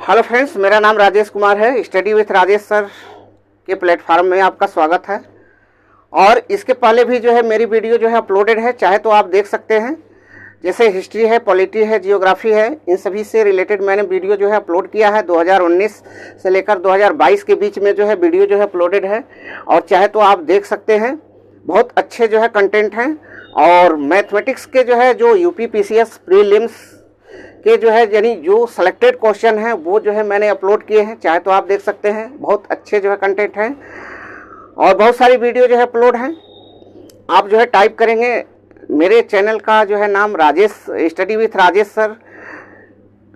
Hello friends, मेरा नाम राजेश कुमार है। स्टडी विथ राजेश सर के प्लेटफार्म में आपका स्वागत है। और इसके पहले भी जो है मेरी वीडियो जो है अपलोडेड है, चाहे तो आप देख सकते हैं। जैसे हिस्ट्री है, पॉलिटी है, जियोग्राफी है, इन सभी से रिलेटेड मैंने वीडियो जो है अपलोड किया है। 2019 से लेकर 2022 के बीच में जो है वीडियो जो है अपलोडेड है, और चाहे तो आप देख सकते हैं। बहुत अच्छे जो है कंटेंट हैं। और मैथमेटिक्स के जो है जो यूपी पीसीएस प्रीलिम्स के जो है यानी जो सेलेक्टेड क्वेश्चन हैं वो जो है मैंने अपलोड किए हैं, चाहे तो आप देख सकते हैं। बहुत अच्छे जो है कंटेंट हैं और बहुत सारी वीडियो जो है अपलोड हैं। आप जो है टाइप करेंगे, मेरे चैनल का जो है नाम Rajesh study with Rajesh sir,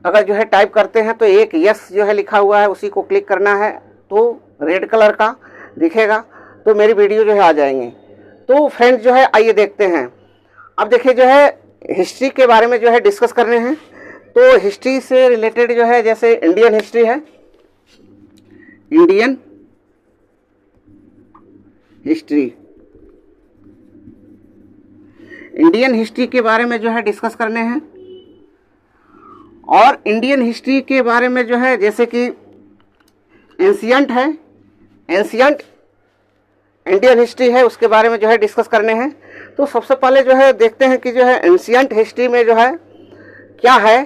अगर जो है टाइप करते हैं तो एक यस जो है लिखा हुआ है, उसी को क्लिक करना है तो रेड कलर का दिखेगा, तो मेरी वीडियो जो है आ जाएंगे। तो फ्रेंड्स जो है आइए देखते हैं। अब देखिए जो है हिस्ट्री के बारे में जो है डिस्कस करने हैं। तो हिस्ट्री से रिलेटेड जो है जैसे इंडियन हिस्ट्री है, इंडियन हिस्ट्री, इंडियन हिस्ट्री के बारे में जो है डिस्कस करने हैं। और इंडियन हिस्ट्री के बारे में जो है जैसे कि एंशियंट है, एंशियंट इंडियन हिस्ट्री है, उसके बारे में जो है डिस्कस करने हैं। तो सबसे पहले जो है देखते हैं कि जो है एंशियंट हिस्ट्री में जो है क्या है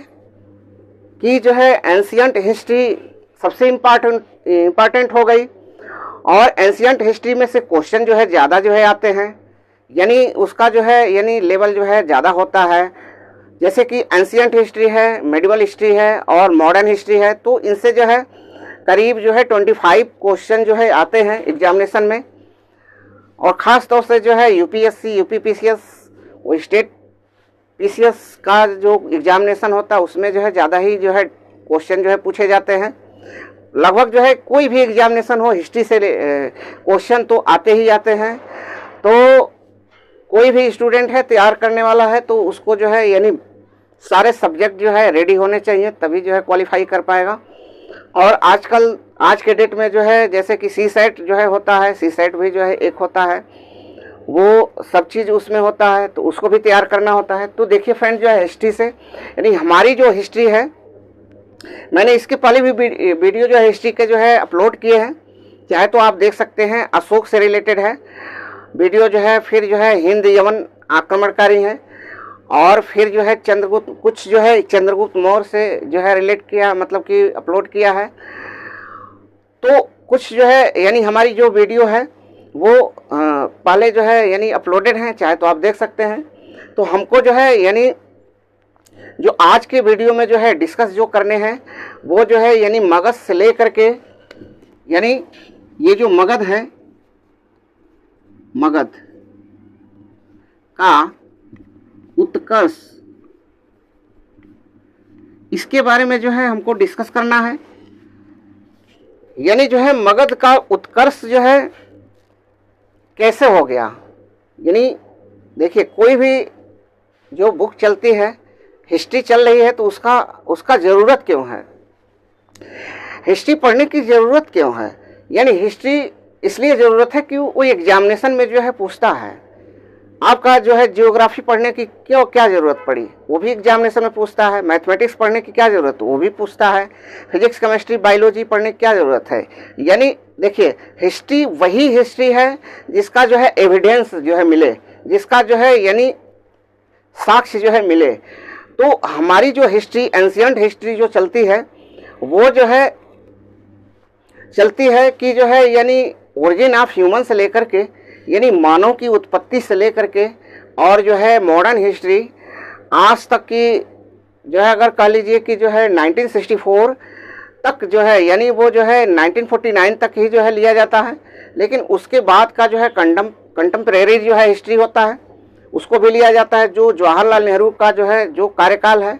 कि जो है एंशियंट हिस्ट्री सबसे इम्पॉर्टेंट हो गई। और एंशियंट हिस्ट्री में से क्वेश्चन जो है ज़्यादा जो है आते हैं, यानी उसका जो है यानी लेवल जो है ज़्यादा होता है। जैसे कि एंशियंट हिस्ट्री है, मेडिवल हिस्ट्री है और मॉडर्न हिस्ट्री है, तो इनसे जो है करीब जो है 25 क्वेश्चन जो है आते हैं एग्जामिनेशन में। और ख़ास तौर से जो है यूपीएससी, यूपी पीसीएस, वो स्टेट पीसीएस का जो एग्जामिनेशन होता है उसमें जो है ज़्यादा ही जो है क्वेश्चन जो है पूछे जाते हैं। लगभग जो है कोई भी एग्जामिनेशन हो, हिस्ट्री से क्वेश्चन तो आते ही आते हैं। तो कोई भी स्टूडेंट है तैयार करने वाला है तो उसको जो है यानी सारे सब्जेक्ट जो है रेडी होने चाहिए, तभी जो है क्वालिफाई कर पाएगा। और आजकल आज के डेट में जो है जैसे कि सी सेट जो है होता है, सी सेट भी जो है एक होता है, वो सब चीज़ उसमें होता है, तो उसको भी तैयार करना होता है। तो देखिए फ्रेंड जो है हिस्ट्री से यानी हमारी जो हिस्ट्री है, मैंने इसके पहले भी वीडियो जो है हिस्ट्री के जो है अपलोड किए हैं, चाहे तो आप देख सकते हैं। अशोक से रिलेटेड है वीडियो जो है, फिर जो है हिंद यमन आक्रमणकारी है, और फिर जो है चंद्रगुप्त, कुछ जो है चंद्रगुप्त मौर्य से जो है रिलेट किया, मतलब कि अपलोड किया है। तो कुछ जो है यानी हमारी जो वीडियो है वो पहले जो है यानी अपलोडेड हैं, चाहे तो आप देख सकते हैं। तो हमको जो है यानी जो आज के वीडियो में जो है डिस्कस जो करने हैं वो जो है यानी मगध से लेकर के, यानी ये जो मगध है, मगध का उत्कर्ष, इसके बारे में जो है हमको डिस्कस करना है। यानी जो है मगध का उत्कर्ष जो है कैसे हो गया। यानी देखिए कोई भी जो बुक चलती है, हिस्ट्री चल रही है, तो उसका ज़रूरत क्यों है, हिस्ट्री पढ़ने की ज़रूरत क्यों है। यानी हिस्ट्री इसलिए ज़रूरत है कि वो एग्जामिनेशन में जो है पूछता है। आपका जो है जियोग्राफी पढ़ने की क्यों क्या ज़रूरत पड़ी, वो भी एग्जामिनेशन में पूछता है। मैथमेटिक्स पढ़ने की क्या ज़रूरत, वो भी पूछता है। फिजिक्स, केमिस्ट्री, बायोलॉजी पढ़ने की क्या ज़रूरत है। यानी देखिए हिस्ट्री वही हिस्ट्री है जिसका जो है एविडेंस जो है मिले, जिसका जो है यानी साक्ष्य जो है मिले। तो हमारी जो हिस्ट्री, एंशियंट हिस्ट्री जो चलती है, वो जो है चलती है कि जो है यानी ओरिजिन ऑफ ह्यूमन से लेकर के, यानी मानव की उत्पत्ति से लेकर के, और जो है मॉडर्न हिस्ट्री आज तक की जो है, अगर कह लीजिए कि जो है 1964 तक जो है, यानी वो जो है 1949 तक ही जो है लिया जाता है। लेकिन उसके बाद का जो है कंटेम्प्रेरी जो है हिस्ट्री होता है, उसको भी लिया जाता है। जो जवाहरलाल नेहरू का जो है जो कार्यकाल है,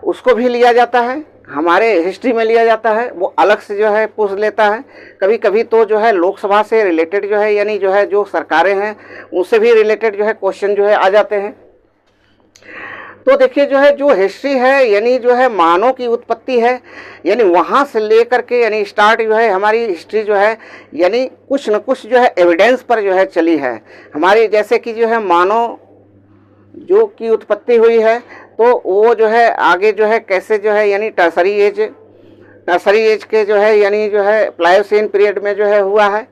उसको भी लिया जाता है, हमारे हिस्ट्री में लिया जाता है। वो अलग से जो है पूछ लेता है। कभी कभी तो जो है लोकसभा से रिलेटेड जो है, यानी जो है जो सरकारें हैं उनसे भी रिलेटेड जो है क्वेश्चन जो है आ जाते हैं। तो देखिए जो है जो हिस्ट्री है, यानी जो है मानव की उत्पत्ति है, यानी वहाँ से लेकर के यानी स्टार्ट जो है हमारी हिस्ट्री जो है, यानी कुछ न कुछ जो है एविडेंस पर जो है चली है हमारी। जैसे कि जो है मानव जो की उत्पत्ति हुई है, तो वो जो है आगे जो है कैसे जो है यानी टर्सरी एज के जो है यानी जो है प्लायोसीन पीरियड में जो है हुआ है।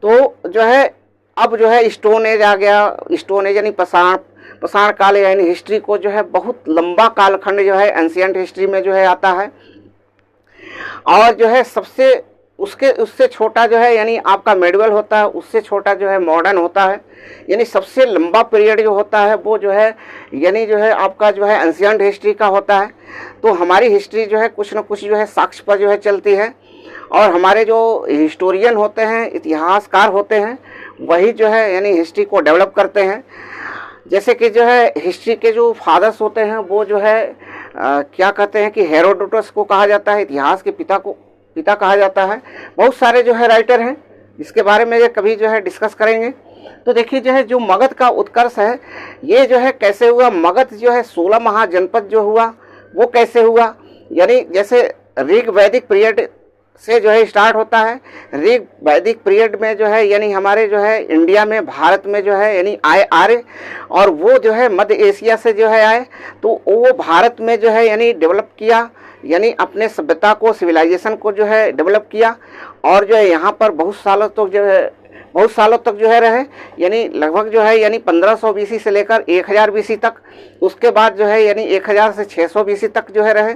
तो जो है अब जो है स्टोन एज आ गया। स्टोन एज यानी पाषाण काल यानी हिस्ट्री को जो है बहुत लंबा कालखंड जो है एंशिएंट हिस्ट्री में जो है आता है। और जो है सबसे उससे छोटा जो है यानी आपका मेडिवल होता है, उससे छोटा जो है मॉडर्न होता है। यानी सबसे लंबा पीरियड जो होता है वो जो है यानी जो है आपका जो है एंशिएंट हिस्ट्री का होता है। तो हमारी हिस्ट्री जो है कुछ न कुछ जो है साक्ष्य पर जो है चलती है, और हमारे जो हिस्टोरियन होते हैं, इतिहासकार होते हैं, वही जो है यानी हिस्ट्री को डेवलप करते हैं। जैसे कि जो है हिस्ट्री के जो फादर्स होते हैं वो जो है क्या कहते हैं कि हेरोडोटस को कहा जाता है, इतिहास के पिता कहा जाता है। बहुत सारे जो है राइटर हैं जिसके बारे में ये कभी जो है डिस्कस करेंगे। तो देखिए जो है जो मगध का उत्कर्ष है ये जो है कैसे हुआ। मगध जो है 16 महाजनपद जो हुआ वो कैसे हुआ, यानी जैसे ऋग वैदिक पीरियड से जो है स्टार्ट होता है। ऋग वैदिक पीरियड में जो है यानी हमारे जो है इंडिया में भारत में जो है यानी आए आर्य, और वो जो है मध्य एशिया से जो है आए, तो वो भारत में जो है यानी डेवलप किया, यानी अपने सभ्यता को सिविलाइजेशन को जो है डेवलप किया। और जो है यहाँ पर बहुत सालों तक जो है रहे, यानी लगभग जो है यानी 1500 बीसी से लेकर 1000 बीसी तक। उसके बाद जो है यानी 1000 से 600 बीसी तक जो है रहे।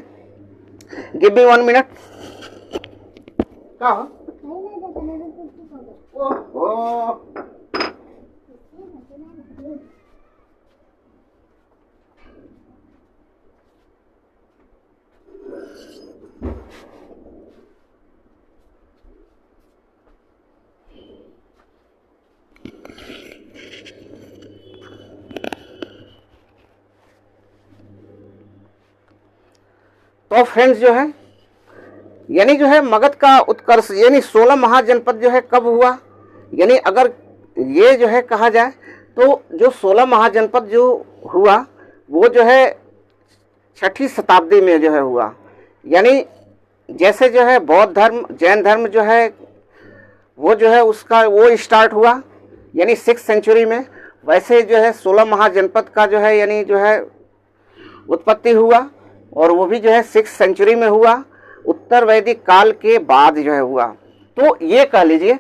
Give me 1 minute. तो फ्रेंड्स जो है यानी जो है मगध का उत्कर्ष यानी 16 महाजनपद जो है कब हुआ, यानी अगर ये जो है कहा जाए तो जो 16 महाजनपद जो हुआ वो जो है 6ठी शताब्दी में जो है हुआ। यानी जैसे जो है बौद्ध धर्म जैन धर्म जो है वो जो है उसका वो स्टार्ट हुआ यानी 6th सेंचुरी में, वैसे जो है 16 महाजनपद का जो है यानी जो है उत्पत्ति हुआ, और वो भी जो है 6th सेंचुरी में हुआ, उत्तर वैदिक काल के बाद जो है हुआ। तो ये कह लीजिए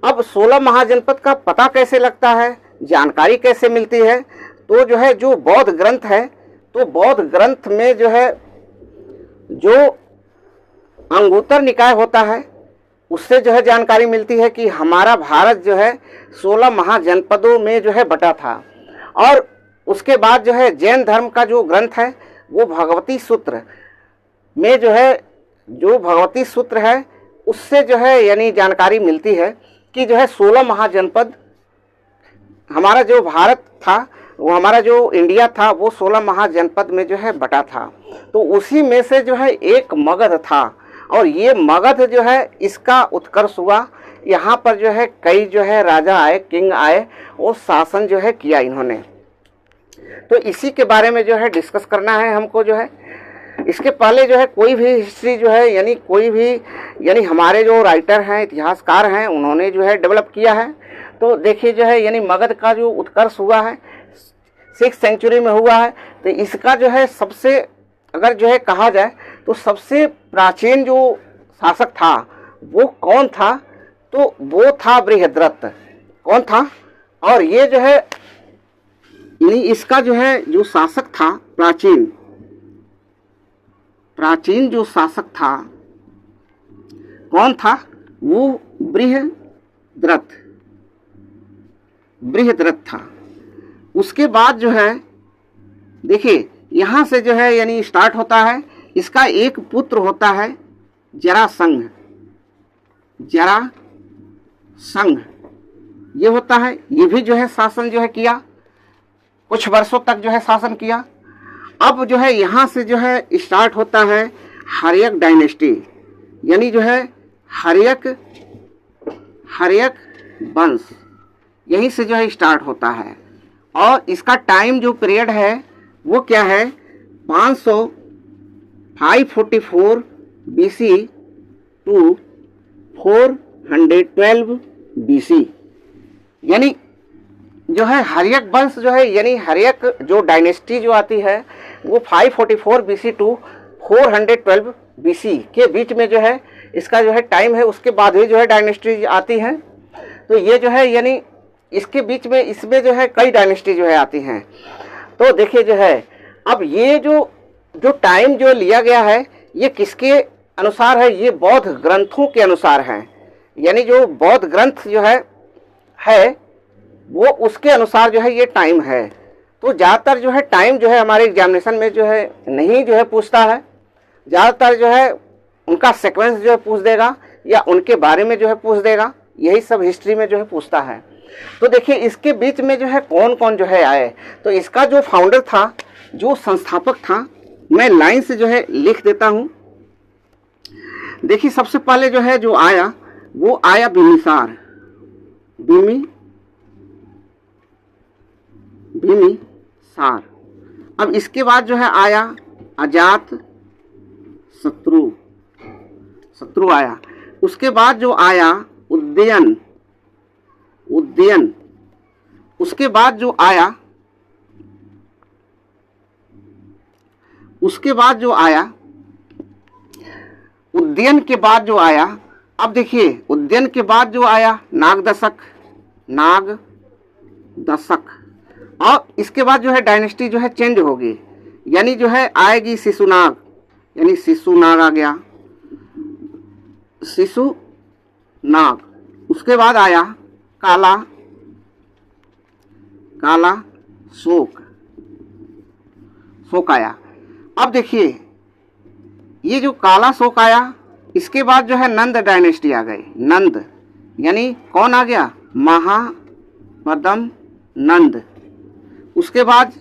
अब 16 महाजनपद का पता कैसे लगता है, जानकारी कैसे मिलती है। तो जो है जो बौद्ध ग्रंथ है, तो बौद्ध ग्रंथ में जो है जो अंगुत्तर निकाय होता है उससे जो है जानकारी मिलती है कि हमारा भारत जो है 16 महाजनपदों में जो है बटा था। और उसके बाद जो है जैन धर्म का जो ग्रंथ है वो भगवती सूत्र में जो है जो भगवती सूत्र है उससे जो है यानी जानकारी मिलती है कि जो है 16 महाजनपद हमारा जो भारत था, वो हमारा जो इंडिया था वो 16 महाजनपद में जो है बटा था। तो उसी में से जो है एक मगध था, और ये मगध जो है इसका उत्कर्ष हुआ। यहाँ पर जो है कई जो है राजा आए, किंग आए, और शासन जो है किया इन्होंने। तो इसी के बारे में जो है डिस्कस करना है हमको जो है। इसके पहले जो है कोई भी हिस्ट्री जो है यानी कोई भी यानी हमारे जो राइटर हैं, इतिहासकार हैं, उन्होंने जो है डेवलप किया है। तो देखिए जो है यानी मगध का जो उत्कर्ष हुआ है 6th सेंचुरी में हुआ है। तो इसका जो है सबसे अगर जो है कहा जाए तो सबसे प्राचीन जो शासक था वो कौन था, तो वो था बृहद्रथ। कौन था, और ये जो है यानी इसका जो है जो शासक था प्राचीन जो शासक था कौन था, वो बृहद्रथ था। उसके बाद जो है देखिए यहाँ से जो है यानी स्टार्ट होता है। इसका एक पुत्र होता है जरासंघ, ये होता है। ये भी जो है शासन जो है किया, कुछ वर्षों तक जो है शासन किया। अब जो है यहाँ से जो है स्टार्ट होता है हर्यक डायनेस्टी, यानी जो है हर्यक वंश, यहीं से जो है स्टार्ट होता है। और इसका टाइम जो पीरियड है वो क्या है, 544 BC टू 412 BC, यानी जो है हर्यक वंश जो है यानी हर्यक जो डायनेस्टी जो आती है वो 544 BC टू 412 BC के बीच में जो है इसका जो है टाइम है, उसके बाद ही जो है डायनेस्टी आती है। तो ये जो है यानी इसके बीच में इसमें जो है कई डायनेस्टी जो है आती हैं। तो देखिए जो है अब ये जो टाइम जो लिया गया है ये किसके अनुसार है, ये बौद्ध ग्रंथों के अनुसार है, यानी जो बौद्ध ग्रंथ जो है वो उसके अनुसार जो है ये टाइम है। तो ज़्यादातर जो है टाइम जो है हमारे एग्जामिनेशन में जो है नहीं जो है पूछता है, ज़्यादातर जो है उनका सीक्वेंस जो है पूछ देगा या उनके बारे में जो है पूछ देगा, यही सब हिस्ट्री में जो है पूछता है। तो देखिए इसके बीच में जो है कौन कौन जो है आए, तो इसका जो फाउंडर था, जो संस्थापक था, मैं लाइन से जो है लिख देता हूँ। देखिए सबसे पहले जो है जो आया वो आया बिम्बिसार, बिम्बिसार। अब इसके बाद जो है आया अजात शत्रु आया। उसके बाद जो आया उदयन। उसके बाद जो आया उदयन के बाद जो आया, अब देखिए उदयन के बाद जो आया नागदशक, और इसके बाद जो है डायनेस्टी जो है चेंज होगी, यानी जो है आएगी शिशुनाग, यानी शिशुनाग आ गया, शिशुनाग। उसके बाद आया काला शोक आया। अब देखिए ये जो काला शोक आया, इसके बाद जो है नंद डायनेस्टी आ गई। नंद यानी कौन आ गया, महापद्म नंद। उसके बाद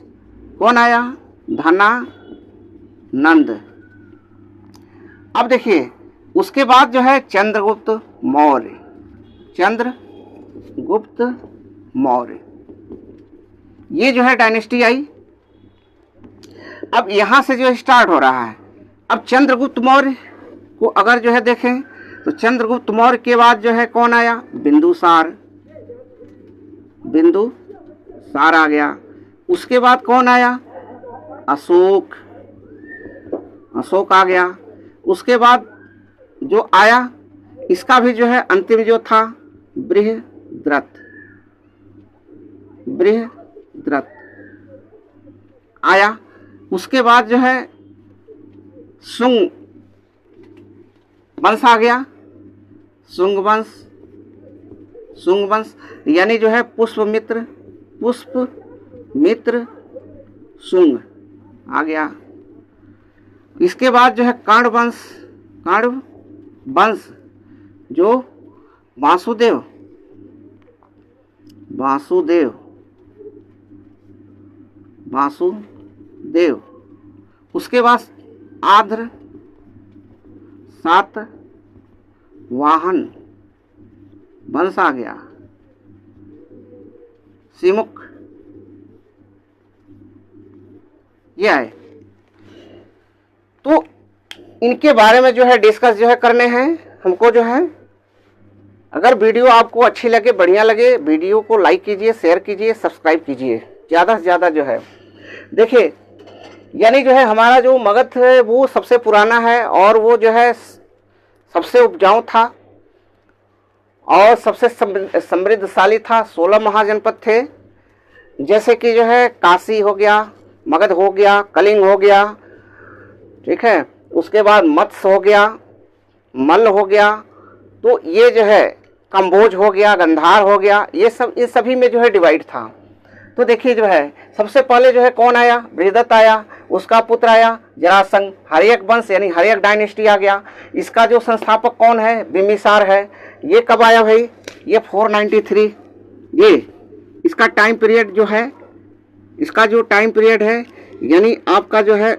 कौन आया, धनानंद। अब देखिए उसके बाद जो है चंद्रगुप्त मौर्य, ये जो है डायनेस्टी आई। अब यहां से जो स्टार्ट हो रहा है, अब चंद्रगुप्त मौर्य को अगर जो है देखें तो चंद्रगुप्त मौर्य के बाद जो है कौन आया, बिंदुसार आ गया। उसके बाद कौन आया, अशोक आ गया। उसके बाद जो आया इसका भी जो है अंतिम जो था बृहद्रथ आया। उसके बाद जो है शुंग वंश आ गया, शुंग वंश यानी जो है पुष्पमित्र शुंग आ गया। इसके बाद जो है कांड वंश जो वासुदेव उसके बाद आर्द्र सातवाहन वंश आ गया, सिमुख ये आए। तो इनके बारे में जो है डिस्कस जो है करने हैं हमको जो है। अगर वीडियो आपको अच्छी लगे, बढ़िया लगे, वीडियो को लाइक कीजिए, शेयर कीजिए, सब्सक्राइब कीजिए ज़्यादा से ज़्यादा जो है। देखिए यानी जो है हमारा जो मगध है वो सबसे पुराना है और वो जो है सबसे उपजाऊ था और सबसे समृद्धशाली था। 16 महाजनपद थे, जैसे कि जो है काशी हो गया, मगध हो गया, कलिंग हो गया, ठीक है। उसके बाद मत्स्य हो गया, मल्ल हो गया, तो ये जो है कंबोज हो गया, गंधार हो गया, ये सब इन सभी में जो है डिवाइड था। तो देखिए जो है सबसे पहले जो है कौन आया, बृहदत्त आया, उसका पुत्र आया जरासंध, हर्यक वंश यानी हर्यक डायनेस्टी आ गया। इसका जो संस्थापक कौन है, बिम्बिसार है। ये कब आया भाई, ये 493। ये इसका टाइम पीरियड जो है, इसका जो टाइम पीरियड है यानी आपका जो है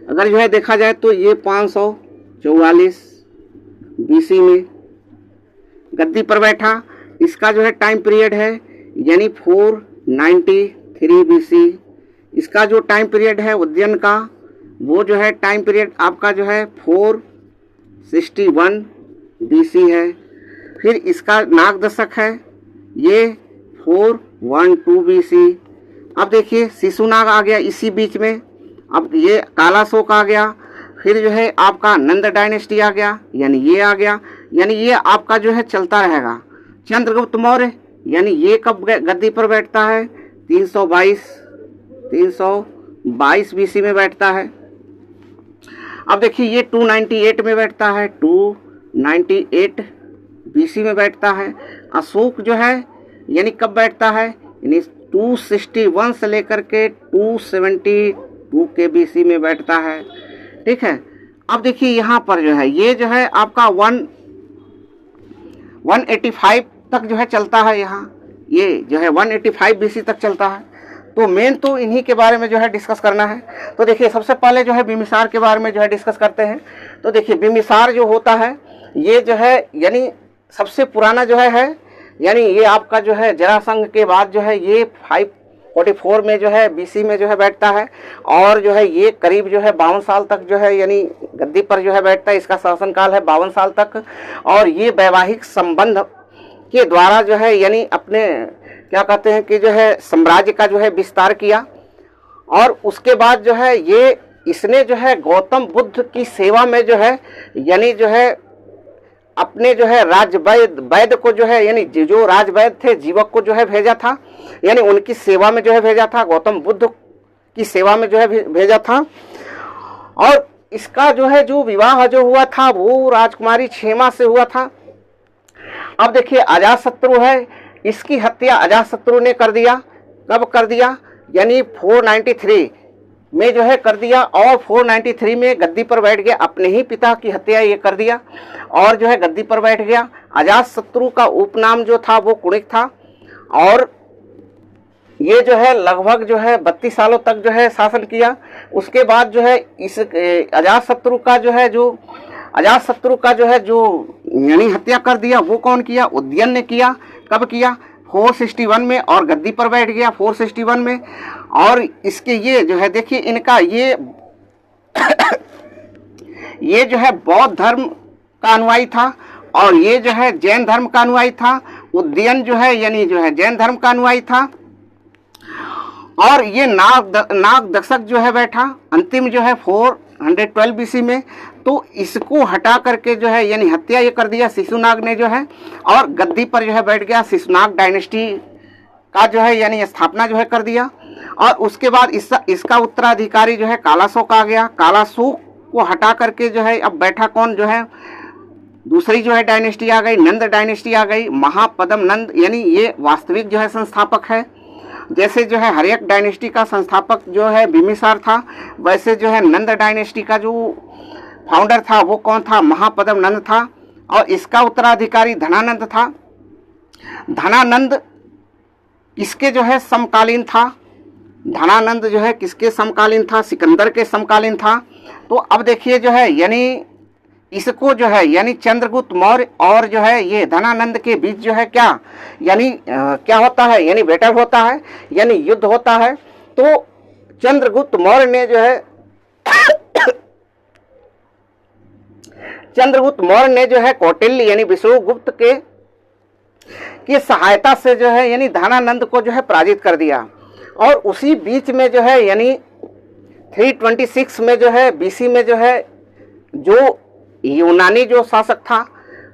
अगर जो है देखा जाए तो ये 544 BC में गद्दी पर बैठा। इसका जो है टाइम पीरियड है यानी 493 BC। इसका जो टाइम पीरियड है उदयन का, वो जो है टाइम पीरियड आपका जो है 461 BC है। फिर इसका नाग दशक है, ये 1 2 BC। अब देखिए शिशुनाग आ गया इसी बीच में। अब ये कालाशोक आ गया, फिर जो है आपका नंद डायनेस्टी आ गया, यानी ये आ गया, यानी ये आपका जो है चलता रहेगा। चंद्रगुप्त मौर्य यानी ये कब गद्दी पर बैठता है? 322 BC में बैठता है। अब देखिए ये 298 में बैठता है, 298 BC में बैठता है। अशोक जो है यानी कब बैठता है? यानी 261 से लेकर के 272 के BC में बैठता है। ठीक है। अब देखिए यहाँ पर जो है ये जो है आपका 185 तक जो है चलता है। यहाँ ये जो है 185 BC तक चलता है। तो मेन तो इन्हीं के बारे में जो है डिस्कस करना है। तो देखिए सबसे पहले जो है बिम्बिसार के बारे में जो है डिस्कस करते हैं। तो देखिए बिम्बिसार जो होता है ये जो है यानी सबसे पुराना जो है यानी ये आपका जो है जरासंध के बाद जो है ये 544 में जो है BC में जो है बैठता है, और जो है ये करीब जो है 52 साल तक जो है यानी गद्दी पर जो है बैठता है। इसका शासनकाल है 52 साल तक, और ये वैवाहिक संबंध के द्वारा जो है यानी अपने क्या कहते हैं कि जो है साम्राज्य का जो है विस्तार किया। और उसके बाद जो है ये इसने जो है गौतम बुद्ध की सेवा में जो है यानी जो है अपने जो है वैद्य को जो है यानी जो राजवैद्य थे जीवक को जो है भेजा था, यानी उनकी सेवा में जो है भेजा था, गौतम बुद्ध की सेवा में जो है भेजा था। और इसका जो है जो विवाह जो हुआ था वो राजकुमारी क्षेमा से हुआ था। अब देखिए अजातशत्रु है, इसकी हत्या अजातशत्रु ने कर दिया। कब कर दिया? यानी 493 में जो है कर दिया, और 493 में गद्दी पर बैठ गया। अपने ही पिता की हत्या ये कर दिया और जो है गद्दी पर बैठ गया। अजातशत्रु का उपनाम जो था वो कुणिक था, और ये जो है लगभग जो है 32 सालों तक जो है शासन किया। उसके बाद जो है इस अजातशत्रु का जो है जो यानी हत्या कर दिया वो कौन किया? उदयन ने किया। कब किया? 461 में, और गद्दी पर बैठ गया 461 में। और इसके ये जो है देखिए इनका ये ये जो है बौद्ध धर्म का अनुयायी था, और ये जो है जैन धर्म का अनुयायी था। उदयन जो है यानी जो है जैन धर्म का अनुयायी था। और ये नाग दक्षक जो है बैठा अंतिम जो है 412 BC में। तो इसको हटा करके जो है यानी हत्या ये कर दिया शिशुनाग ने जो है, और गद्दी पर जो है बैठ गया। शिशुनाग डायनेस्टी का जो है यानी स्थापना जो है कर दिया। और उसके बाद इसका उत्तराधिकारी जो है कालाशोक आ गया। कालाशोक को हटा करके जो है अब बैठा कौन? जो है दूसरी जो है डायनेस्टी आ गई, नंद डायनेस्टी आ गई। महापद्म नंद यानी ये वास्तविक जो है संस्थापक है। जैसे जो है हर एक डायनेस्टी का संस्थापक जो है बिम्बिसार था, वैसे जो है नंद डायनेस्टी का जो फाउंडर था वो कौन था? महापद्म नंद था। और इसका उत्तराधिकारी धनानंद था। धनानंद किसके जो है समकालीन था? धनानंद जो है किसके समकालीन था? सिकंदर के समकालीन था। तो अब देखिए जो है यानी इसको जो है यानी चंद्रगुप्त मौर्य और जो है ये धनानंद के बीच जो है क्या यानी क्या होता है? यानी बैटल होता है, यानी युद्ध होता है। तो चंद्रगुप्त मौर्य ने जो है कौटिल्य यानी विष्णुगुप्त की सहायता से जो है यानी धनानंद को जो है पराजित कर दिया। और उसी बीच में जो है यानी 326 में जो है BC में जो है जो यूनानी जो शासक था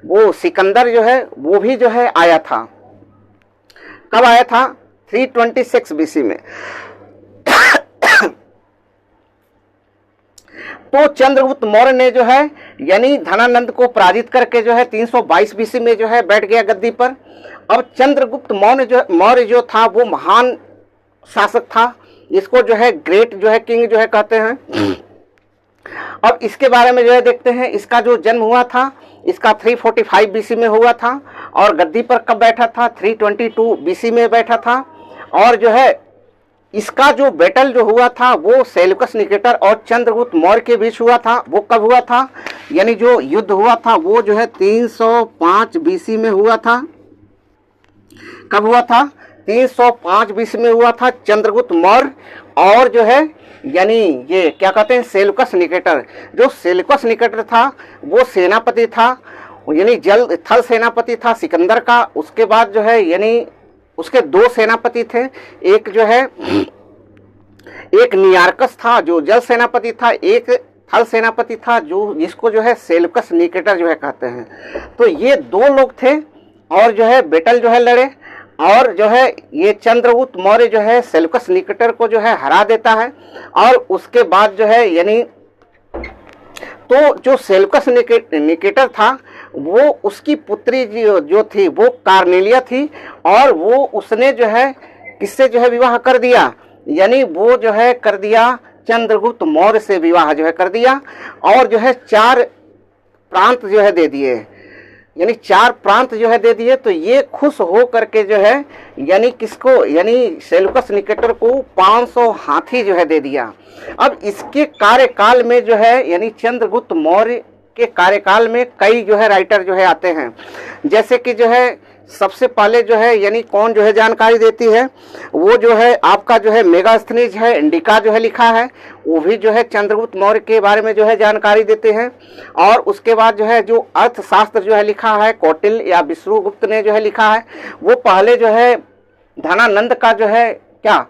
वो सिकंदर जो है वो भी जो है आया था। कब आया था? 326 BC में। तो चंद्रगुप्त मौर्य ने जो है यानी धनानंद को पराजित करके जो है 322 BC में जो है बैठ गया गद्दी पर। अब चंद्रगुप्त मौर्य जो था वो महान शासक था। इसको जो है ग्रेट जो है किंग जो है कहते हैं। अब इसके बारे में जो है देखते हैं। इसका जो जन्म हुआ था इसका 345 BC में हुआ था, और गद्दी पर कब बैठा था? 322 BC में बैठा था। और जो है इसका जो बैटल जो हुआ था वो सेल्यूकस निकेटर और चंद्रगुप्त मौर्य के बीच हुआ था। वो कब हुआ था? यानी जो युद्ध हुआ था वो जो है 305 BC में हुआ था। कब हुआ था? 305 BC में हुआ था। चंद्रगुप्त मौर्य और जो है यानी ये क्या कहते हैं सेल्यूकस निकेटर। जो सेल्यूकस निकेटर था वो सेनापति था, यानी जल थल सेनापति था सिकंदर का। उसके बाद जो है यानी उसके दो सेनापति थे, एक जो है एक नियार्कस था जो जल सेनापति था, एक थल सेनापति था जो जिसको जो है सेल्यूकस निकेटर जो है कहते हैं। तो ये दो लोग थे और जो है बैटल जो है लड़े और जो है ये चंद्रगुप्त मौर्य जो है सेल्यूकस निकेटर को जो है हरा देता है। और उसके बाद जो है यानी तो जो सेल्यूकस निकेटर था वो उसकी पुत्री जो थी वो कार्नेलिया थी और वो उसने जो है किससे जो है विवाह कर दिया, यानी वो जो है कर दिया चंद्रगुप्त मौर्य से विवाह जो है कर दिया और जो है 4 प्रांत जो है दे दिए, यानी 4 प्रांत जो है दे दिए। तो ये खुश हो करके जो है यानी किसको, यानी सेल्यूकस निकेटर को 500 हाथी जो है दे दिया। अब इसके कार्यकाल में जो है यानी चंद्रगुप्त मौर्य के कार्यकाल में कई जो है राइटर जो है आते हैं, जैसे कि जो है सबसे पहले जो है यानी कौन जो है जानकारी देती है, वो जो है आपका जो है मेगास्थनीज है, इंडिका जो है लिखा है, वो भी जो है चंद्रगुप्त मौर्य के बारे में जो है जानकारी देते हैं। और उसके बाद जो है जो अर्थशास्त्र जो है लिखा है कौटिल्य या विष्णुगुप्त ने जो है लिखा है, वो पहले जो है धनानंद का जो है क्या,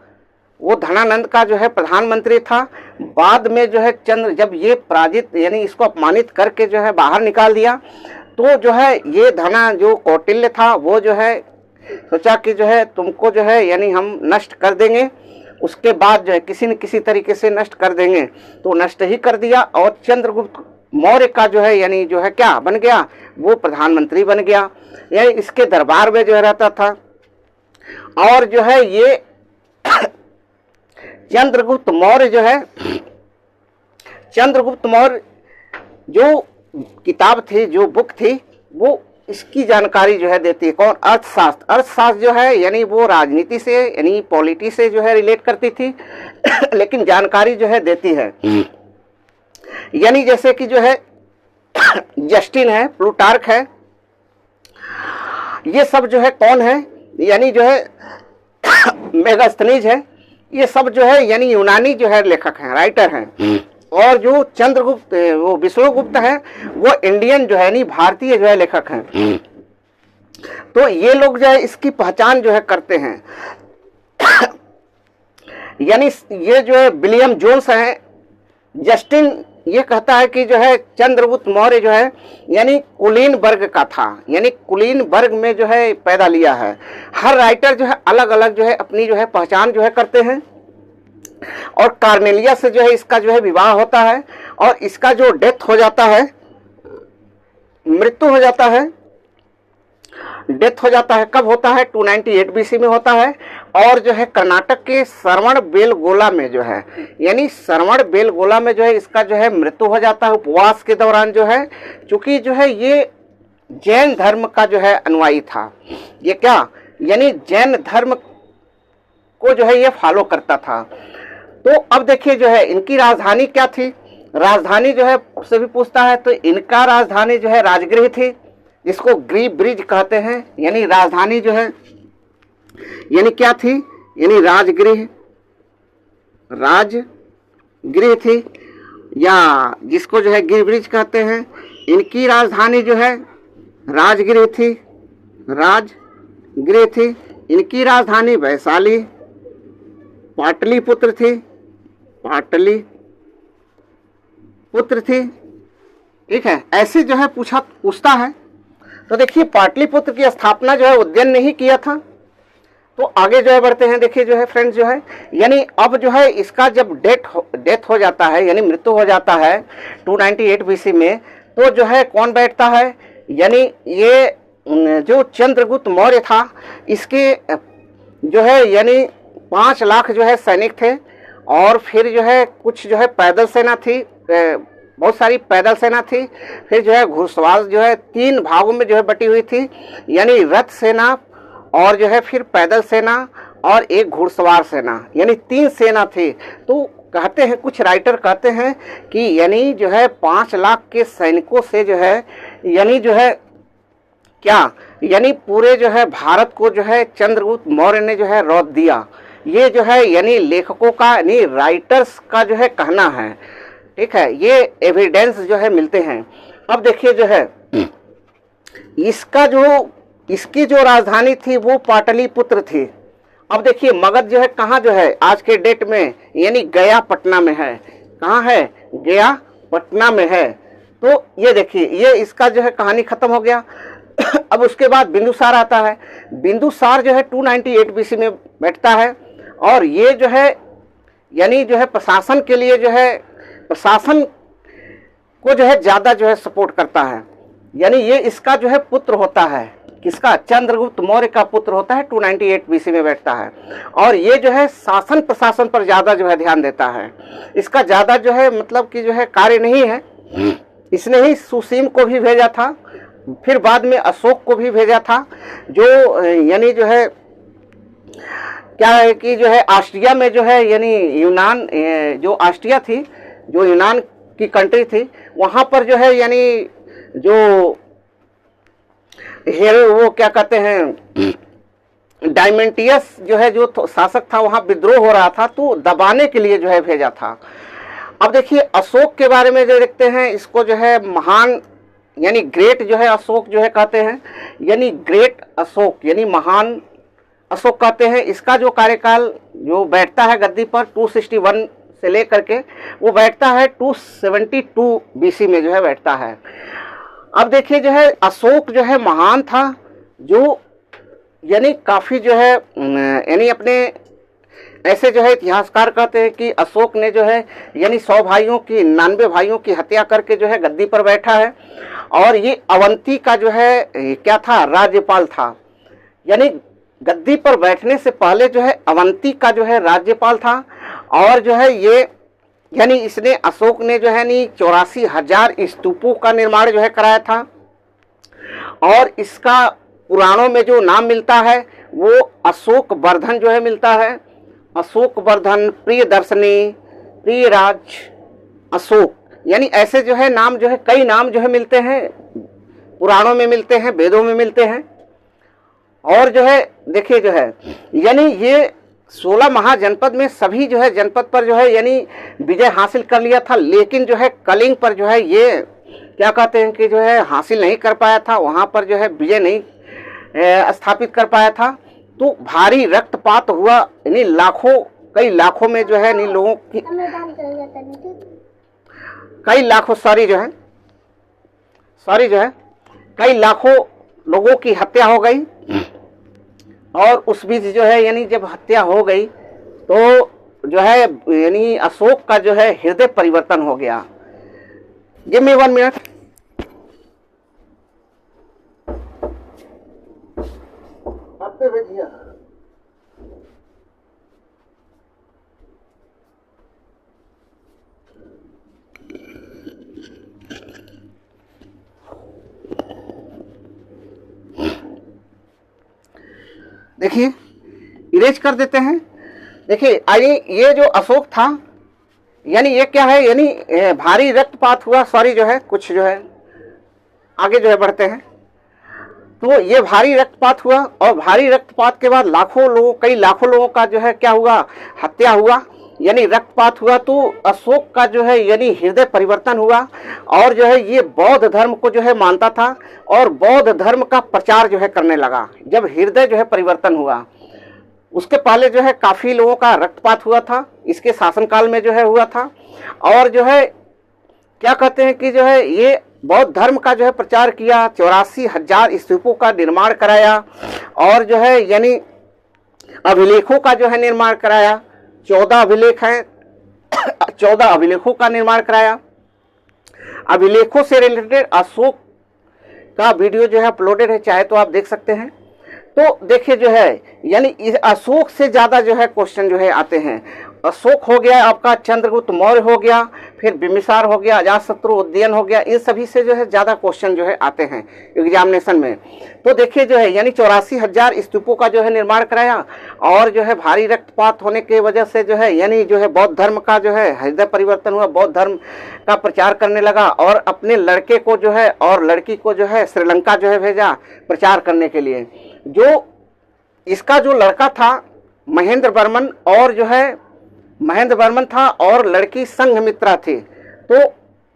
वो धनानंद का जो है प्रधानमंत्री था। बाद में जो है चंद्र जब ये पराजित यानी इसको अपमानित करके जो है बाहर निकाल दिया, तो जो है ये धना जो कौटिल्य था वो जो है सोचा कि जो है तुमको जो है यानी हम नष्ट कर देंगे, उसके बाद जो है किसी न किसी तरीके से नष्ट कर देंगे, तो नष्ट ही कर दिया और चंद्रगुप्त मौर्य का जो है यानी जो है क्या बन गया, वो प्रधानमंत्री बन गया, यानी इसके दरबार में जो है रहता था। और जो है ये चंद्रगुप्त मौर्य जो है चंद्रगुप्त मौर्य जो किताब थी जो बुक थी वो इसकी जानकारी जो है देती है कौन, अर्थशास्त्र। अर्थशास्त्र जो है यानी वो राजनीति से यानी पॉलिटी से जो है रिलेट करती थी लेकिन जानकारी जो है देती है, यानी जैसे कि जो है जस्टिन है, प्लूटार्क है, ये सब जो है कौन है, यानी जो है मेगास्थनीज है, ये सब जो है यानी यूनानी जो है लेखक हैं, राइटर हैं। और जो चंद्रगुप्त वो विष्णुगुप्त है वो इंडियन जो है यानी भारतीय जो है लेखक हैं। तो ये लोग जो है इसकी पहचान जो है करते हैं यानी ये जो है विलियम जोन्स है, जस्टिन ये कहता है कि जो है चंद्रगुप्त मौर्य जो है यानी कुलीन वर्ग का था, यानी कुलीन वर्ग में जो है पैदा लिया है। हर राइटर जो है अलग अलग जो है अपनी जो है पहचान जो है करते हैं। और कार्नेलिया से जो है इसका जो है विवाह होता है और इसका जो डेथ हो जाता है, मृत्यु हो जाता है, डेथ हो जाता है, कब होता है 298 बीसी में होता है। और जो है कर्नाटक के श्रवण बेलगोला में जो है यानी श्रवण बेलगोला में जो है इसका जो है मृत्यु हो जाता है उपवास के दौरान जो है, चूंकि जो है ये जैन धर्म का जो है अनुयायी था, ये क्या यानी जैन धर्म को जो है ये फॉलो करता था। तो अब देखिए जो है इनकी राजधानी क्या थी, राजधानी जो है उससे भी पूछता है, तो इनका राजधानी जो है राजगृह थी, जिसको ग्रीव ब्रिज कहते हैं, यानी राजधानी जो है यानी क्या थी, यानी राजगृह, राजगृह थी या जिसको जो है ग्रीव ब्रिज कहते हैं। इनकी राजधानी जो है राजगृह थी, राजगृह थी। इनकी राजधानी वैशाली पाटलिपुत्र थी, पाटलिपुत्र थी, ठीक है। ऐसे जो है पूछता है। तो देखिए पाटलिपुत्र की स्थापना जो है उज्जैन ने ही किया था। तो आगे जो है बढ़ते हैं, देखिए जो है फ्रेंड्स जो है यानी अब जो है इसका जब डेथ हो जाता है यानी मृत्यु हो जाता है 298 बीसी में, तो जो है कौन बैठता है, यानी ये जो चंद्रगुप्त मौर्य था इसके जो है यानी 5 लाख जो है सैनिक थे और फिर जो है कुछ जो है पैदल सेना थी, बहुत सारी पैदल सेना थी। फिर जो है घुड़सवार जो है 3 भागों में जो है बटी हुई थी, यानी रथ सेना और जो है फिर पैदल सेना और एक घुड़सवार सेना, यानी 3 सेना थी। तो कहते हैं कुछ राइटर कहते हैं कि यानी जो है 5 लाख के सैनिकों से जो है यानी जो है क्या यानी पूरे जो है भारत को जो है चंद्रगुप्त मौर्य ने जो है रौंद दिया। ये जो है यानी लेखकों का यानी राइटर्स का जो है कहना है, ठीक है, ये एविडेंस जो है मिलते हैं। अब देखिए जो है इसका जो इसकी जो राजधानी थी वो पाटलिपुत्र थी। अब देखिए मगध जो है कहाँ जो है आज के डेट में, यानी गया पटना में है। कहाँ है? गया पटना में है। तो ये देखिए ये इसका जो है कहानी खत्म हो गया। अब उसके बाद बिंदुसार आता है। बिंदुसार जो है 298 बीसी में बैठता है और ये जो है यानी जो है प्रशासन के लिए जो है प्रशासन को जो है ज़्यादा जो है सपोर्ट करता है। यानी ये इसका जो है पुत्र होता है। किसका? चंद्रगुप्त मौर्य का पुत्र होता है। 298 बीसी में बैठता है और ये जो है शासन प्रशासन पर ज़्यादा जो है ध्यान देता है। इसका ज़्यादा जो है मतलब कि जो है कार्य नहीं है। इसने ही सुसीम को भी भेजा था, फिर बाद में अशोक को भी भेजा था, जो यानी जो है क्या है कि जो है ऑस्ट्रिया में जो है यानी यूनान, जो ऑस्ट्रिया थी, जो यूनान की कंट्री थी, वहाँ पर जो है यानी जो वो क्या कहते हैं डायमेंटियस जो है जो शासक था, वहाँ विद्रोह हो रहा था, तो दबाने के लिए जो है भेजा था। अब देखिए अशोक के बारे में जो देखते हैं, इसको जो है महान यानी ग्रेट जो है अशोक जो है कहते हैं, यानी ग्रेट अशोक यानी महान अशोक कहते हैं। इसका जो कार्यकाल जो बैठता है गद्दी पर 261 से लेकर के वो बैठता है 272 बीसी में जो है बैठता है। अब देखिए जो है अशोक जो है महान था, जो यानी काफ़ी जो है यानी अपने ऐसे जो है इतिहासकार कहते हैं कि अशोक ने जो है यानी 100 भाइयों की 99 भाइयों की हत्या करके जो है गद्दी पर बैठा है। और ये अवंती का जो है क्या था? राज्यपाल था। यानी गद्दी पर बैठने से पहले जो है अवंती का जो है राज्यपाल था। और जो है ये यानी इसने अशोक ने जो है नी 84,000 स्तूपों का निर्माण जो है कराया था। और इसका पुराणों में जो नाम मिलता है वो अशोक वर्धन जो है मिलता है। अशोक वर्धन, प्रियदर्शनी, प्रियराज, अशोक, यानी ऐसे जो है नाम जो है कई नाम जो है मिलते हैं, पुराणों में मिलते हैं, वेदों में मिलते हैं। और जो है देखिए जो है यानी ये 16 महाजनपद में सभी जो है जनपद पर जो है यानी विजय हासिल कर लिया था, लेकिन जो है कलिंग पर जो है ये क्या कहते हैं कि जो है हासिल नहीं कर पाया था, वहाँ पर जो है विजय नहीं स्थापित कर पाया था। तो भारी रक्तपात हुआ, यानी लाखों कई लाखों में जो है लोगों की कई लाखों कई लाखों लोगों की हत्या हो गई। और उस बीच जो है यानी जब हत्या हो गई तो जो है यानी अशोक का जो है हृदय परिवर्तन हो गया। Give me 1 minute. आपके भेजिए। देखिए इरेज कर देते हैं। देखिए आइए ये जो अशोक था यानी ये क्या है, यानी भारी रक्तपात हुआ, सॉरी जो है कुछ जो है आगे जो है बढ़ते हैं। तो ये भारी रक्तपात हुआ और भारी रक्तपात के बाद कई लाखों लोगों का जो है क्या हुआ, हत्या हुआ, यानी रक्तपात हुआ। तो अशोक का जो है यानी हृदय परिवर्तन हुआ और जो है ये बौद्ध धर्म को जो है मानता था और बौद्ध धर्म का प्रचार जो है करने लगा। जब हृदय जो है परिवर्तन हुआ, उसके पहले जो है काफ़ी लोगों का रक्तपात हुआ था, इसके शासनकाल में जो है हुआ था। और जो है क्या कहते हैं कि जो है ये बौद्ध धर्म का जो है प्रचार किया, 84,000 स्तूपों का निर्माण कराया और जो है यानी अभिलेखों का जो है निर्माण कराया। 14 अभिलेख हैं, 14 अभिलेखों का निर्माण कराया। अभिलेखों से रिलेटेड अशोक का वीडियो जो है अपलोडेड है, चाहे तो आप देख सकते हैं। तो देखिए जो है यानी इस अशोक से ज़्यादा जो है क्वेश्चन जो है आते हैं। अशोक हो गया आपका, चंद्रगुप्त मौर्य हो गया, फिर बिम्बिसार हो गया, अजातशत्रु, उदयन हो गया, इन सभी से जो है ज़्यादा क्वेश्चन जो है आते हैं एग्जामिनेशन में। तो देखिए जो है यानी 84,000 स्तूपों का जो है निर्माण कराया और जो है भारी रक्तपात होने की वजह से जो है यानी जो है बौद्ध धर्म का जो है हृदय परिवर्तन हुआ, बौद्ध धर्म का प्रचार करने लगा और अपने लड़के को जो है और लड़की को जो है श्रीलंका जो है भेजा प्रचार करने के लिए। जो इसका जो लड़का था महेंद्र वर्मन और जो है महेंद्र वर्मन था और लड़की संघमित्रा थी। तो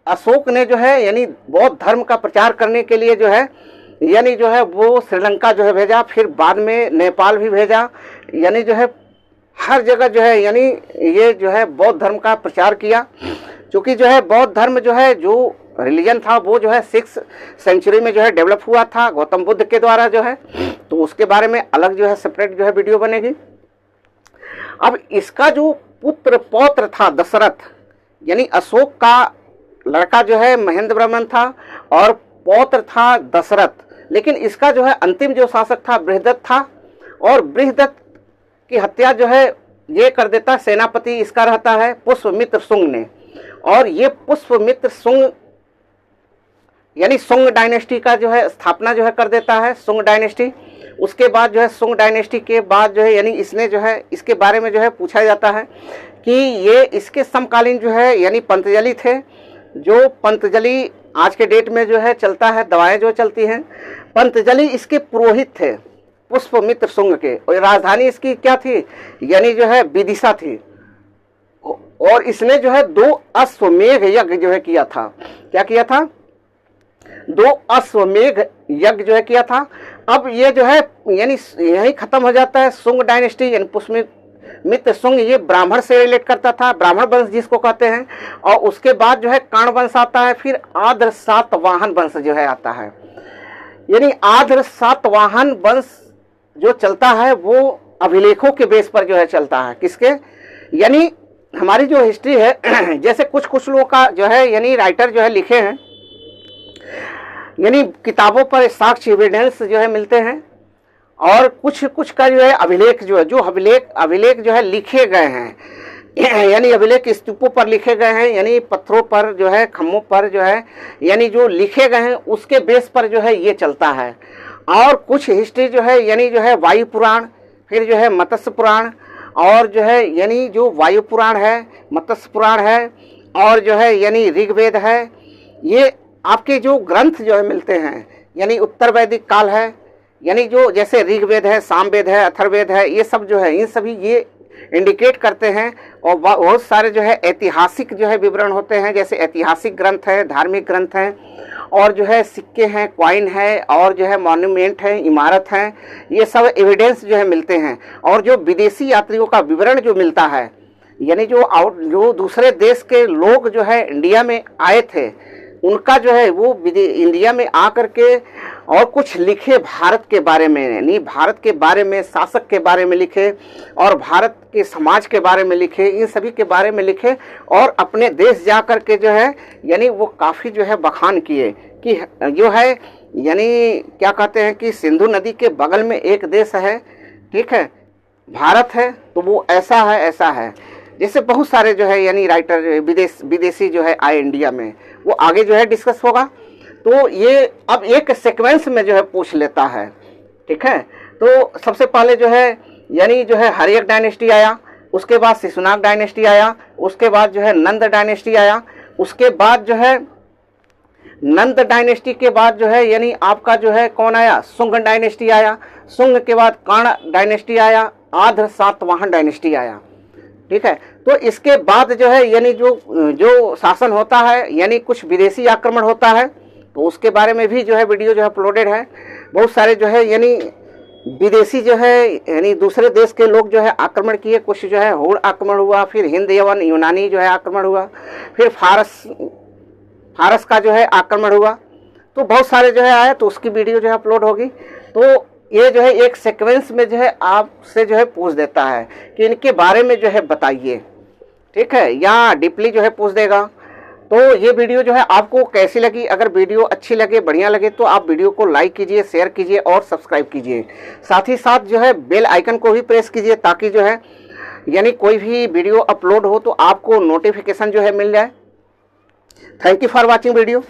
अशोक ने जो है यानी बौद्ध धर्म का प्रचार करने के लिए जो है यानी जो है वो श्रीलंका जो है भेजा, फिर बाद में नेपाल भी भेजा, यानी जो है हर जगह जो है यानी ये जो है बौद्ध धर्म का प्रचार किया। क्योंकि जो है बौद्ध धर्म जो है जो रिलीजन था वो जो है 6th सेंचुरी में जो है डेवलप हुआ था गौतम बुद्ध के द्वारा जो है, तो उसके बारे में अलग जो है सेपरेट जो है वीडियो बनेगी। अब इसका जो पुत्र पौत्र था दशरथ, यानी अशोक का लड़का जो है महेंद्र वर्मन था और पौत्र था दशरथ, लेकिन इसका जो है अंतिम जो शासक था बृहदत्त था, और बृहदत्त की हत्या जो है ये कर देता सेनापति इसका रहता है पुष्पमित्र शुंग ने, और ये पुष्पमित्र शुंग यानी शुंग डायनेस्टी का जो है स्थापना जो है कर देता है, शुंग डायनेस्टी। उसके बाद जो है शुंग डायनेस्टी के बाद जो है यानी इसने जो है इसके बारे में जो है पूछा जाता है कि ये इसके समकालीन जो है यानी पंतजलि थे, जो पंतजलि आज के डेट में जो है चलता है, दवाएं जो चलती हैं, पंतजलि इसके पुरोहित थे पुष्पमित्र शुंग के, और राजधानी इसकी क्या थी यानी जो है विदिशा थी, और इसने जो है 2 अश्वमेघ यज्ञ जो है किया था। क्या किया था? 2 अश्वमेघ यज्ञ जो है किया था। अब ये जो है यानी यही खत्म हो जाता है शुंग डायनेस्टी, यानी पुष्पमित्र शुंग ये ब्राह्मण से रिलेट करता था, ब्राह्मण वंश जिसको कहते हैं, और उसके बाद जो है कर्ण वंश आता है, फिर आर्द्र सातवाहन वंश जो है आता है। यानी आर्द्र सातवाहन वंश जो चलता है वो अभिलेखों के बेस पर जो है चलता है। किसके? यानी हमारी जो हिस्ट्री है जैसे कुछ लोगों का जो है यानी राइटर जो है लिखे हैं, यानी किताबों पर साक्ष्य एविडेंस जो है मिलते हैं, और कुछ का जो है अभिलेख जो है अभिलेख जो है लिखे गए हैं यानी अभिलेख स्तूपों पर लिखे गए हैं, यानी पत्थरों पर जो है खम्भों पर जो है यानी जो लिखे गए हैं उसके बेस पर जो है ये चलता है। और कुछ हिस्ट्री जो है यानी जो है वायु पुराण, फिर जो है मत्स्य पुराण, और जो है यानी जो वायु पुराण है, मत्स्य पुराण है, और जो है यानी ऋग्वेद है, ये आपके जो ग्रंथ जो है मिलते हैं, यानी उत्तर वैदिक काल है, यानी जो जैसे ऋग्वेद है, सामवेद है, अथर्ववेद है, ये सब जो है इन सभी ये इंडिकेट करते हैं। और बहुत सारे जो है ऐतिहासिक जो है विवरण होते हैं, जैसे ऐतिहासिक ग्रंथ है, धार्मिक ग्रंथ हैं, और जो है सिक्के हैं, कॉइन है, और जो है मॉन्यूमेंट है, इमारत हैं, ये सब एविडेंस जो है मिलते हैं। और जो विदेशी यात्रियों का विवरण जो मिलता है, यानी जो दूसरे देश के लोग जो है इंडिया में आए थे, उनका जो है वो इंडिया में आकर के और कुछ लिखे भारत के बारे में, यानी भारत के बारे में, शासक के बारे में लिखे, और भारत के समाज के बारे में लिखे, इन सभी के बारे में लिखे, और अपने देश जा कर के जो है यानी वो काफ़ी जो है बखान किए कि जो है यानी क्या कहते हैं कि सिंधु नदी के बगल में एक देश है, ठीक है, भारत है, तो वो ऐसा है ऐसा है। जैसे बहुत सारे जो है यानी राइटर विदेशी जो है आए इंडिया में, वो आगे जो है डिस्कस होगा। तो ये अब एक सीक्वेंस में जो है पूछ लेता है, ठीक है। तो सबसे पहले जो है यानी जो है हर्यक डायनेस्टी आया, उसके बाद शिशुनाग डायनेस्टी आया, उसके बाद जो है नंद डायनेस्टी आया, उसके बाद जो है नंद डायनेस्टी के बाद जो है यानी आपका जो है कौन आया, शुंग डायनेस्टी आया, शुंग के बाद कर्ण डायनेस्टी आया, आर्द्र सातवाहन डायनेस्टी आया, ठीक है। तो इसके बाद जो है यानी जो शासन होता है, यानी कुछ विदेशी आक्रमण होता है, तो उसके बारे में भी जो है वीडियो जो है अपलोडेड है। बहुत सारे जो है यानी विदेशी जो है यानी दूसरे देश के लोग जो है आक्रमण किए, कुछ जो है हुण आक्रमण हुआ, फिर हिंद यवन यूनानी जो है आक्रमण हुआ, फिर फारस का जो है आक्रमण हुआ, तो बहुत सारे जो है आए, तो उसकी वीडियो जो है अपलोड होगी। तो ये जो है एक सीक्वेंस में जो है आपसे जो है पूछ देता है कि इनके बारे में जो है बताइए, ठीक है, या डीपली जो है पूछ देगा। तो ये वीडियो जो है आपको कैसी लगी? अगर वीडियो अच्छी लगे, बढ़िया लगे, तो आप वीडियो को लाइक कीजिए, शेयर कीजिए और सब्सक्राइब कीजिए। साथ ही साथ जो है बेल आइकन को भी प्रेस कीजिए, ताकि जो है यानी कोई भी वीडियो अपलोड हो तो आपको नोटिफिकेशन जो है मिल जाए। Thank you for watching video.